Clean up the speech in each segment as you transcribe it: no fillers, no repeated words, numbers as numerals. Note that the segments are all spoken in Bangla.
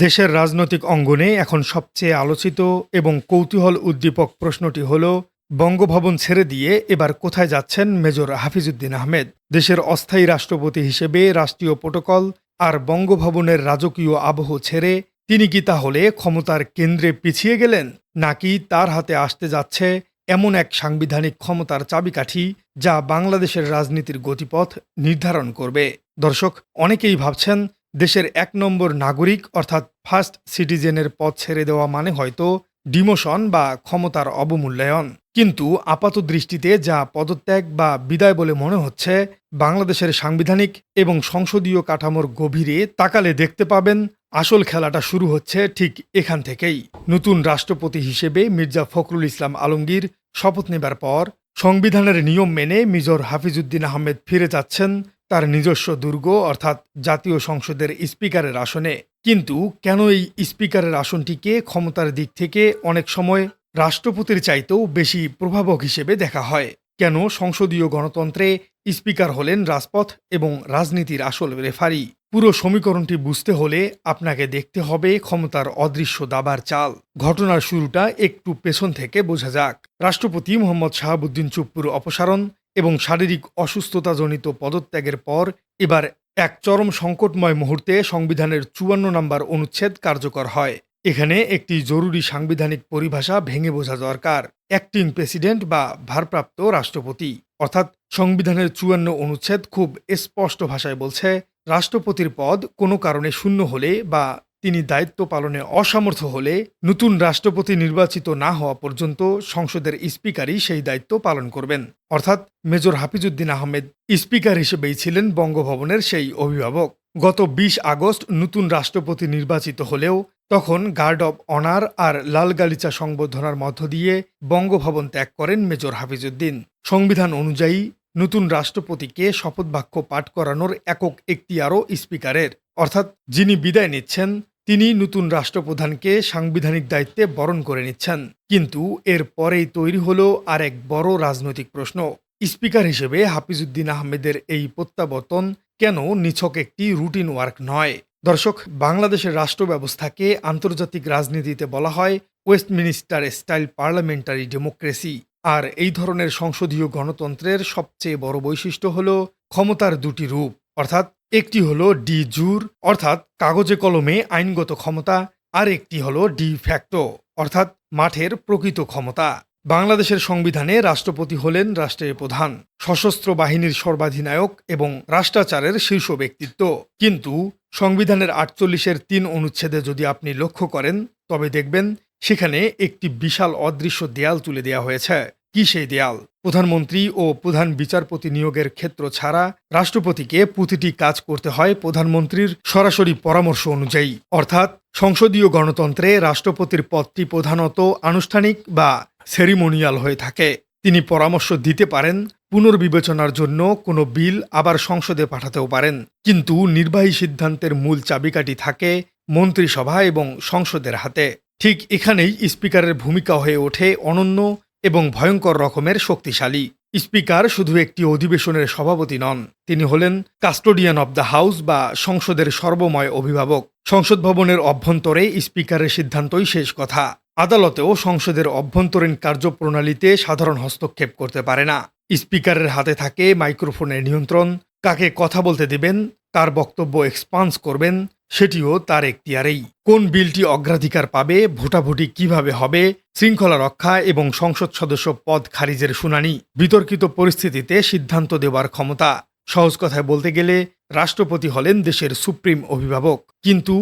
দেশের রাজনৈতিক অঙ্গনে এখন সবচেয়ে আলোচিত এবং কৌতূহল উদ্দীপক প্রশ্নটি হল, বঙ্গভবন ছেড়ে দিয়ে এবার কোথায় যাচ্ছেন মেজর হাফিজউদ্দিন আহমেদ? দেশের অস্থায়ী রাষ্ট্রপতি হিসেবে রাষ্ট্রীয় প্রোটোকল আর বঙ্গভবনের রাজকীয় আবহ ছেড়ে তিনি কি তাহলে ক্ষমতার কেন্দ্রে পিছিয়ে গেলেন, নাকি তার হাতে আসতে যাচ্ছে এমন এক সাংবিধানিক ক্ষমতার চাবিকাঠি যা বাংলাদেশের রাজনীতির গতিপথ নির্ধারণ করবে? দর্শক, অনেকেই ভাবছেন দেশের ১ নম্বর নাগরিক অর্থাৎ ফার্স্ট সিটিজেনের পদ ছেড়ে দেওয়া মানে হয়তো ডিমোশন বা ক্ষমতার অবমূল্যায়ন। কিন্তু আপাত দৃষ্টিতে যা পদত্যাগ বা বিদায় বলে মনে হচ্ছে, বাংলাদেশের সাংবিধানিক এবং সংসদীয় কাঠামোর গভীরে তাকালে দেখতে পাবেন আসল খেলাটা শুরু হচ্ছে ঠিক এখান থেকেই। নতুন রাষ্ট্রপতি হিসেবে মির্জা ফখরুল ইসলাম আলমগীর শপথ নেবার পর সংবিধানের নিয়ম মেনে মেজর হাফিজউদ্দিন আহমেদ ফিরে যাচ্ছেন তার নিজস্ব দুর্গ অর্থাৎ জাতীয় সংসদের স্পিকারের আসনে। কিন্তু কেন এই স্পিকারের আসনটিকে ক্ষমতার দিক থেকে অনেক সময় রাষ্ট্রপতির চাইতেও বেশি প্রভাবক হিসেবে দেখা হয়? কেন সংসদীয় গণতন্ত্রে স্পিকার হলেন রাজপথ এবং রাজনীতির আসল রেফারি? পুরো সমীকরণটি বুঝতে হলে আপনাকে দেখতে হবে ক্ষমতার অদৃশ্য দাবার চাল। ঘটনার শুরুটা একটু পেছন থেকে বোঝা যাক। রাষ্ট্রপতি মোহাম্মদ শাহাবুদ্দিন চুপ্পুর অপসারণ এবং শারীরিক অসুস্থতাজনিত পদত্যাগের পর এবার এক চরম সংকটময় মুহূর্তে সংবিধানের ৫৪ নম্বর অনুচ্ছেদ কার্যকর হয়। এখানে একটি জরুরি সাংবিধানিক পরিভাষা ভেঙে বোঝা দরকার। অ্যাক্টিং প্রেসিডেন্ট বা ভারপ্রাপ্ত রাষ্ট্রপতি অর্থাৎ সংবিধানের ৫৪ অনুচ্ছেদ খুব স্পষ্ট ভাষায় বলছে, রাষ্ট্রপতির পদ কোনো কারণে শূন্য হলে বা তিনি দায়িত্ব পালনে অসমর্থ হলে নতুন রাষ্ট্রপতি নির্বাচিত না হওয়া পর্যন্ত সংসদের স্পিকারই সেই দায়িত্ব পালন করবেন। অর্থাৎ মেজর হাফিজউদ্দিন আহমেদ স্পিকার হিসেবেই ছিলেন বঙ্গভবনের সেই অভিভাবক। গত ২০ আগস্ট নতুন রাষ্ট্রপতি নির্বাচিত হলেও তখন গার্ড অব অনার আর লাল গালিচা সংবর্ধনার মধ্য দিয়ে বঙ্গভবন ত্যাগ করেন মেজর হাফিজউদ্দিন। সংবিধান অনুযায়ী নতুন রাষ্ট্রপতিকে শপথবাক্য পাঠ করানোর একক এখতিয়ারও স্পিকারের, অর্থাৎ যিনি বিদায় নিচ্ছেন তিনি নতুন রাষ্ট্রপ্রধানকে সাংবিধানিক দায়িত্বে বরণ করে নিচ্ছেন। কিন্তু এর পরেই তৈরি হলো আর এক বড় রাজনৈতিক প্রশ্ন। স্পিকার হিসেবে হাফিজউদ্দিন আহমেদের এই প্রত্যাবর্তন কেন নিছক একটি রুটিন ওয়ার্ক নয়? দর্শক, বাংলাদেশের রাষ্ট্র ব্যবস্থাকে আন্তর্জাতিক রাজনীতিতে বলা হয় ওয়েস্টমিনিস্টার স্টাইল পার্লামেন্টারি ডেমোক্রেসি। আর এই ধরনের সংসদীয় গণতন্ত্রের সবচেয়ে বড় বৈশিষ্ট্য হল ক্ষমতার দুটি রূপ, অর্থাৎ একটি হলো ডি জুর অর্থাৎ কাগজে কলমে আইনগত ক্ষমতা, আর একটি হলো ডি ফ্যাক্টো অর্থাৎ মাঠের প্রকৃত ক্ষমতা। বাংলাদেশের সংবিধানে রাষ্ট্রপতি হলেন রাষ্ট্রের প্রধান, সশস্ত্র বাহিনীর সর্বাধিনায়ক এবং রাষ্ট্রাচারের শীর্ষ ব্যক্তিত্ব। কিন্তু সংবিধানের ৪৮-এর ৩ অনুচ্ছেদে যদি আপনি লক্ষ্য করেন তবে দেখবেন সেখানে একটি বিশাল অদৃশ্য দেয়াল তুলে দেওয়া হয়েছে। কি সেই দেয়াল? প্রধানমন্ত্রী ও প্রধান বিচারপতি নিয়োগের ক্ষেত্র ছাড়া রাষ্ট্রপতিকে প্রতিটি কাজ করতে হয় প্রধানমন্ত্রীর সরাসরি পরামর্শ অনুযায়ী। অর্থাৎ সংসদীয় গণতন্ত্রে রাষ্ট্রপতির পদটি প্রধানত আনুষ্ঠানিক বা সেরিমোনিয়াল হয়ে থাকে। তিনি পরামর্শ দিতে পারেন, পুনর্বিবেচনার জন্য কোনো বিল আবার সংসদে পাঠাতেও পারেন। কিন্তু নির্বাহী সিদ্ধান্তের মূল চাবিকাঠি থাকে মন্ত্রিসভা এবং সংসদের হাতে। ঠিক এখানেই স্পিকারের ভূমিকা হয়ে ওঠে অনন্য এবং ভয়ঙ্কর রকমের শক্তিশালী। স্পিকার শুধু একটি অধিবেশনের সভাপতি নন, তিনি হলেন কাস্টোডিয়ান অব দ্য হাউস বা সংসদের সর্বময় অভিভাবক। সংসদ ভবনের অভ্যন্তরে স্পিকারের সিদ্ধান্তই শেষ কথা। আদালতেও সংসদের অভ্যন্তরীণ কার্যপ্রণালীতে সাধারণ হস্তক্ষেপ করতে পারে না। স্পিকারের হাতে থাকে মাইক্রোফোনের নিয়ন্ত্রণ, কাকে কথা বলতে দেবেন, কার বক্তব্য এক্সপান্স করবেন সেটিও তার এখতিয়ারেই। কোন বিলটি অগ্রাধিকার পাবে, ভোটাভুটি কিভাবে হবে, শৃঙ্খলা রক্ষা এবং সংসদ সদস্য পদ খারিজের শুনানি, বিতর্কিত পরিস্থিতিতে সিদ্ধান্ত দেওয়ার ক্ষমতা। সহজ কথায় বলতে গেলে রাষ্ট্রপতি হলেন দেশের সুপ্রিম অভিভাবক, কিন্তু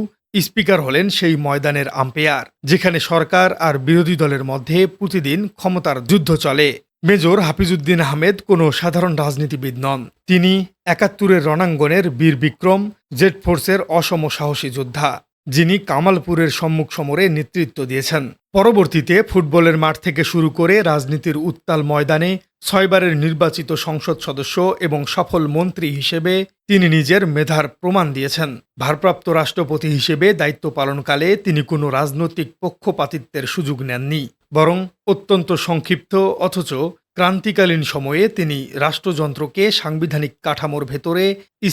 স্পিকার হলেন সেই ময়দানের আম্পায়ার যেখানে সরকার আর বিরোধী দলের মধ্যে প্রতিদিন ক্ষমতার যুদ্ধ চলে। মেজর হাফিজউদ্দিন আহমেদ কোনো সাধারণ রাজনীতিবিদ নন। তিনি ৭১-এর রণাঙ্গনের বীর বিক্রম, জেড ফোর্সের অসম সাহসী যোদ্ধা, যিনি কামালপুরের সম্মুখ সমরে নেতৃত্ব দিয়েছেন। পরবর্তীতে ফুটবলের মাঠ থেকে শুরু করে রাজনীতির উত্তাল ময়দানে ৬ বারের নির্বাচিত সংসদ সদস্য এবং সফল মন্ত্রী হিসেবে তিনি নিজের মেধার প্রমাণ দিয়েছেন। ভারপ্রাপ্ত রাষ্ট্রপতি হিসেবে দায়িত্ব পালনকালে তিনি কোনো রাজনৈতিক পক্ষপাতিত্বের সুযোগ নেননি, বরং অত্যন্ত সংক্ষিপ্ত অথচ ক্রান্তিকালীন সময়ে তিনি রাষ্ট্রযন্ত্রকে সাংবিধানিক কাঠামোর ভেতরে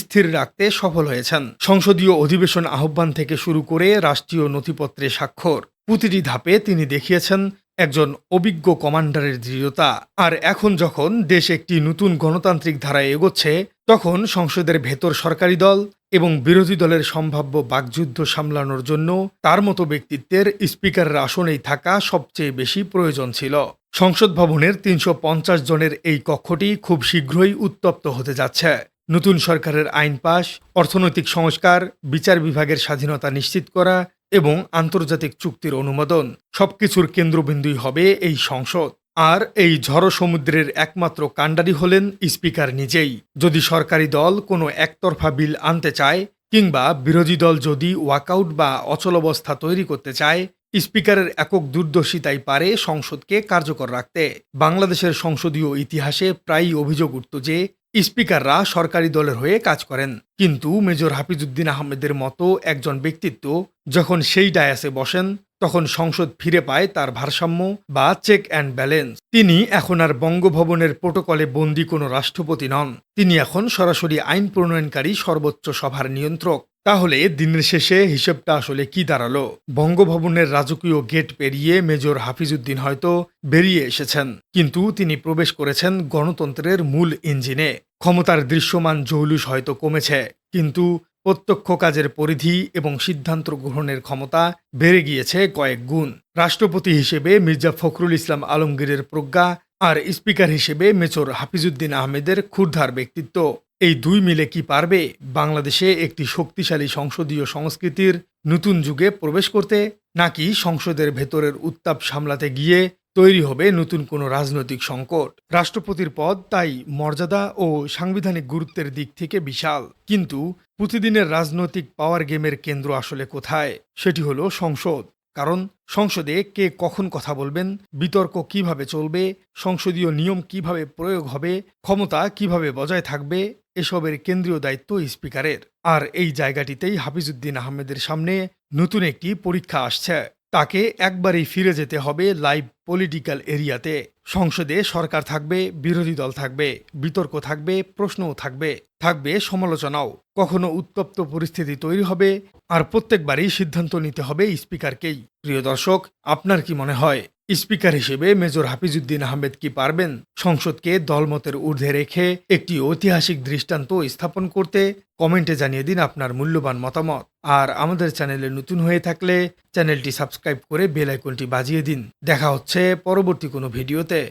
স্থির রাখতে সফল হয়েছেন। সংসদীয় অধিবেশন আহ্বান থেকে শুরু করে রাষ্ট্রীয় নথিপত্রে স্বাক্ষর, প্রতিটি ধাপে তিনি দেখিয়েছেন একজন অভিজ্ঞ কমান্ডারের দৃঢ়তা। আর এখন যখন দেশ একটি নতুন গণতান্ত্রিক ধারায় এগোচ্ছে, তখন সংসদের ভেতর সরকারি দল এবং বিরোধী দলের সম্ভাব্য বাকযুদ্ধ সামলানোর জন্য তার মতো ব্যক্তিত্বের স্পিকারের আসনেই থাকা সবচেয়ে বেশি প্রয়োজন ছিল। সংসদ ভবনের ৩৫০ জনের এই কক্ষটি খুব শীঘ্রই উত্তপ্ত হতে যাচ্ছে। নতুন সরকারের আইন পাশ, অর্থনৈতিক সংস্কার, বিচার বিভাগের স্বাধীনতা নিশ্চিত করা এবং আন্তর্জাতিক চুক্তির অনুমোদন, সবকিছুর কেন্দ্রবিন্দুই হবে এই সংসদ। আর এই ঝড়ো সমুদ্রের একমাত্র কাণ্ডারি হলেন স্পিকার নিজেই। যদি সরকারি দল কোনো একতরফা বিল আনতে চায় কিংবা বিরোধী দল যদি ওয়াকআউট বা অচলাবস্থা তৈরি করতে চায়, স্পিকারের একক দূরদর্শিতাই পারে সংসদকে কার্যকর রাখতে। বাংলাদেশের সংসদীয় ইতিহাসে প্রায়ই অভিযোগ উঠত যে স্পিকাররা সরকারি দলের হয়ে কাজ করেন, কিন্তু মেজর হাফিজউদ্দিন আহমেদের মতো একজন ব্যক্তিত্ব যখন সেই ডায়াসে বসেন, তখন সংসদ ফিরে পায় তার ভারসাম্য বা চেক অ্যান্ড ব্যালেন্স। তিনি এখন আর বঙ্গভবনের প্রোটোকলে বন্দী কোনো রাষ্ট্রপতি নন, তিনি এখন সরাসরি আইন প্রণয়নকারী সর্বোচ্চ সভার নিয়ন্ত্রক। তাহলে দিনের শেষে হিসেবটা আসলে কি দাঁড়ালো? বঙ্গভবনের রাজকীয় গেট পেরিয়ে মেজর হাফিজউদ্দিন হয়তো বেরিয়ে এসেছেন, কিন্তু তিনি প্রবেশ করেছেন গণতন্ত্রের মূল ইঞ্জিনে। ক্ষমতার দৃশ্যমান জৌলুস হয়তো কমেছে, কিন্তু প্রত্যক্ষ কাজের পরিধি এবং সিদ্ধান্ত গ্রহণের ক্ষমতা বেড়ে গিয়েছে কয়েক গুণ। রাষ্ট্রপতি হিসেবে মির্জা ফখরুল ইসলাম আলমগীরের প্রজ্ঞা আর স্পিকার হিসেবে মেজর হাফিজউদ্দিন আহমেদের ক্ষুরধার ব্যক্তিত্ব, এই দুই মিলে কি পারবে বাংলাদেশে একটি শক্তিশালী সংসদীয় সংস্কৃতির নতুন যুগে প্রবেশ করতে? নাকি সংসদের ভেতরের উত্তাপ সামলাতে গিয়ে তৈরি হবে নতুন কোনো রাজনৈতিক সংকট? রাষ্ট্রপতির পদ তাই মর্যাদা ও সাংবিধানিক গুরুত্বের দিক থেকে বিশাল, কিন্তু প্রতিদিনের রাজনৈতিক পাওয়ার গেমের কেন্দ্র আসলে কোথায়? সেটি হলো সংসদ। কারণ সংসদে কে কখন কথা বলবেন, বিতর্ক কিভাবে চলবে, সংসদীয় নিয়ম কিভাবে প্রয়োগ হবে, ক্ষমতা কিভাবে বজায় থাকবে, এসবের কেন্দ্রীয় দায়িত্ব স্পিকারের। আর এই জায়গাটিতেই হাফিজউদ্দিন আহমেদের সামনে নতুন একটি পরীক্ষা আসছে। তাকে একবারই ফিরে যেতে হবে লাইভ পলিটিক্যাল এরিয়াতে। সংসদে সরকার থাকবে, বিরোধী দল থাকবে, বিতর্ক থাকবে, প্রশ্নও থাকবে, থাকবে সমালোচনাও। কখনো উত্তপ্ত পরিস্থিতি তৈরি হবে, আর প্রত্যেকবারই সিদ্ধান্ত নিতে হবে স্পিকারকেই। প্রিয় দর্শক, আপনার কি মনে হয় স্পিকার হিসেবে মেজর হাফিজউদ্দিন আহমেদ কি পারবেন সংসদকে দলমতের ঊর্ধ্বে রেখে একটি ঐতিহাসিক দৃষ্টান্ত স্থাপন করতে? কমেন্টে জানিয়ে দিন আপনার মূল্যবান মতামত। আর আমাদের চ্যানেলে নতুন হয়ে থাকলে চ্যানেলটি সাবস্ক্রাইব করে বেল আইকনটি বাজিয়ে দিন। দেখা হচ্ছে পরবর্তী কোনো ভিডিওতে।